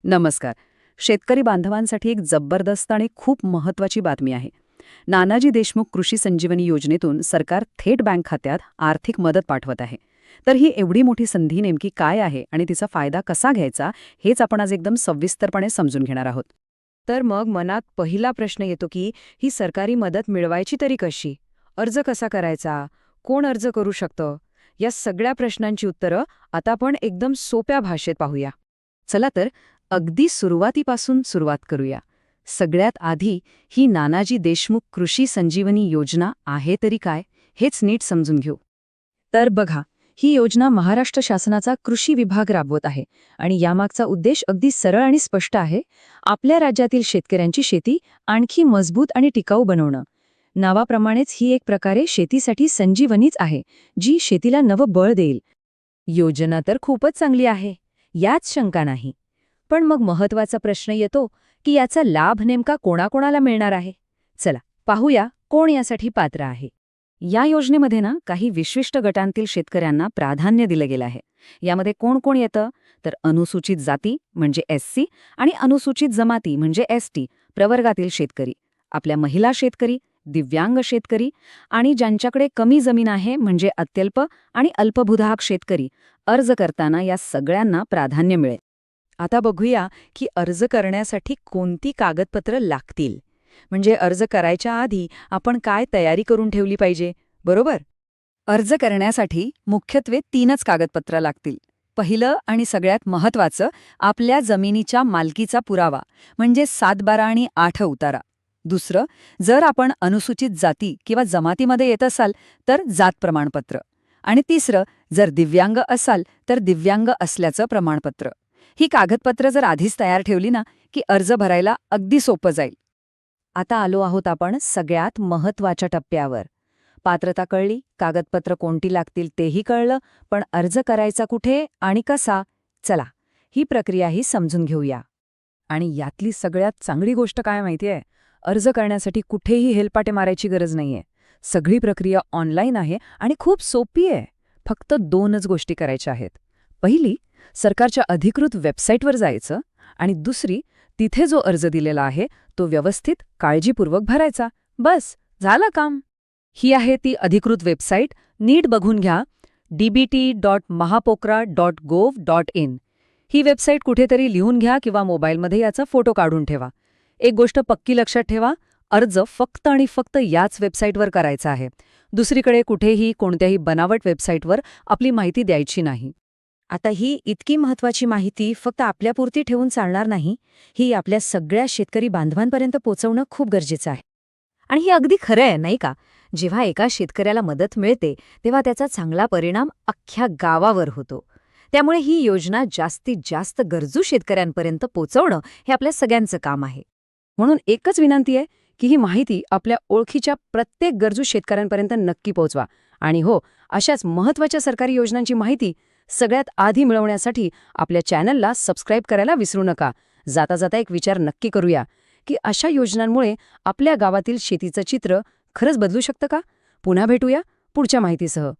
नमस्कार. शेतकरी बांधवांसाठी एक जबरदस्त आणि खूप महत्त्वाची बातमी आहे. नानाजी देशमुख कृषी संजीवनी योजनेतून सरकार थेट बँक खात्यात आर्थिक मदत पाठवत आहे. तर ही एवढी मोठी संधी नेमकी काय आहे आणि तिचा फायदा कसा घ्यायचा हेच आपण आज एकदम सविस्तरपणे समजून घेणार आहोत. तर मग मनात पहिला प्रश्न येतो की ही सरकारी मदत मिळवायची तरी कशी? अर्ज कसा करायचा? कोण अर्ज करू शकतं? या सगळ्या प्रश्नांची उत्तरं आता आपण एकदम सोप्या भाषेत पाहूया. चला तर अगदी सुरुवातीपासून सुरुवात करूया. सगळ्यात आधी ही नानाजी देशमुख कृषी संजीवनी योजना आहे तरी काय हेच नीट समजून घेऊ. तर बघा, ही योजना महाराष्ट्र शासनाचा कृषी विभाग राबवत आहे आणि यामागचा उद्देश अगदी सरळ आणि स्पष्ट आहे. आपल्या राज्यातील शेतकऱ्यांची शेती आणखी मजबूत आणि टिकाऊ बनवणं. नावाप्रमाणेच ही एक प्रकारे शेतीसाठी संजीवनीच आहे, जी शेतीला नवं बळ देईल. योजना तर खूपच चांगली आहे, यात शंका नाही. पण मग महत्वाचा प्रश्न येतो की याचा लाभ नेमका कोणाकोणाला मिळणार आहे. चला पाहूया कोण यासाठी पात्र आहे. या योजनेमध्ये काही विशिष्ट गटांतील शेतकऱ्यांना प्राधान्य दिलं गेलं आहे. यामध्ये कोण कोण येतं तर अनुसूचित जाती म्हणजे SC आणि अनुसूचित जमाती म्हणजे ST प्रवर्गातील शेतकरी, आपल्या महिला शेतकरी, दिव्यांग शेतकरी आणि ज्यांच्याकडे कमी जमीन आहे म्हणजे अत्यल्प आणि अल्पभूधारक शेतकरी अर्ज करताना या सगळ्यांना प्राधान्य मिळेल. आता बघूया की अर्ज करण्यासाठी कोणती कागदपत्र लागतील. म्हणजे अर्ज करायच्या आधी आपण काय तयारी करून ठेवली पाहिजे, बरोबर? अर्ज करण्यासाठी मुख्यत्वे 3च कागदपत्र लागतील. पहिलं आणि सगळ्यात महत्त्वाचं आपल्या जमिनीच्या मालकीचा पुरावा म्हणजे 7/12 आणि 8 उतारा. दुसरं, जर आपण अनुसूचित जाती किंवा जमातीमध्ये येत असाल तर जात प्रमाणपत्र. आणि तिसरं, जर दिव्यांग असाल तर दिव्यांग असल्याचं प्रमाणपत्र. ही कागदपत्र जर आधीच तयार ठेवली की अर्ज भरायला अगदी सोपं जाईल. आता आलो आहोत आपण सगळ्यात महत्त्वाच्या टप्प्यावर. पात्रता कळली, कागदपत्र कोणती लागतील तेही कळलं, पण अर्ज करायचा कुठे आणि कसा? चला, ही प्रक्रियाही समजून घेऊया. आणि यातली सगळ्यात चांगली गोष्ट काय माहितीये? अर्ज करण्यासाठी कुठेही हेलपाटे मारायची गरज नाहीये. सगळी प्रक्रिया ऑनलाईन आहे आणि खूप सोपी आहे. फक्त 2च गोष्टी करायच्या आहेत. पहिली, सरकारच्या अधिकृत वेबसाईटवर जायचं आणि दुसरी, तिथे जो अर्ज दिलेला आहे तो व्यवस्थित काळजीपूर्वक भरायचा. बस, झालं काम. ही आहे ती अधिकृत वेबसाईट. नीट बघून घ्या, dbt.mahapokra.gov.in. ही वेबसाईट कुठेतरी लिहून घ्या किंवा मोबाईलमध्ये याचा फोटो काढून ठेवा. एक गोष्ट पक्की लक्षात ठेवा, अर्ज फक्त आणि फक्त याच वेबसाईटवर करायचा आहे. दुसरीकडे कुठेही कोणत्याही बनावट वेबसाईटवर आपली माहिती द्यायची नाही. आता ही इतकी महत्वाची माहिती फक्त आपल्यापुरती ठेवून चालणार नाही. ही आपल्या सगळ्या शेतकरी बांधवांपर्यंत पोहोचवणं खूप गरजेचं आहे. आणि हे अगदी खरं आहे, नाही का? जेव्हा एका शेतकऱ्याला मदत मिळते तेव्हा त्याचा चांगला परिणाम अख्ख्या गावावर होतो. त्यामुळे ही योजना जास्तीत जास्त गरजू शेतकऱ्यांपर्यंत पोहोचवणं हे आपल्या सगळ्यांचं काम आहे. म्हणून एकच विनंती आहे की ही माहिती आपल्या ओळखीच्या प्रत्येक गरजू शेतकऱ्यांपर्यंत नक्की पोहोचवा. आणि हो, अशाच महत्त्वाच्या सरकारी योजनांची माहिती सगळ्यात आधी मिळवण्यासाठी आपल्या चॅनलला सबस्क्राईब करायला विसरू नका. जाता जाता एक विचार नक्की करूया की अशा योजनांमुळे आपल्या गावातील शेतीचं चित्र खरंच बदलू शकतं का? पुन्हा भेटूया पुढच्या माहितीसह.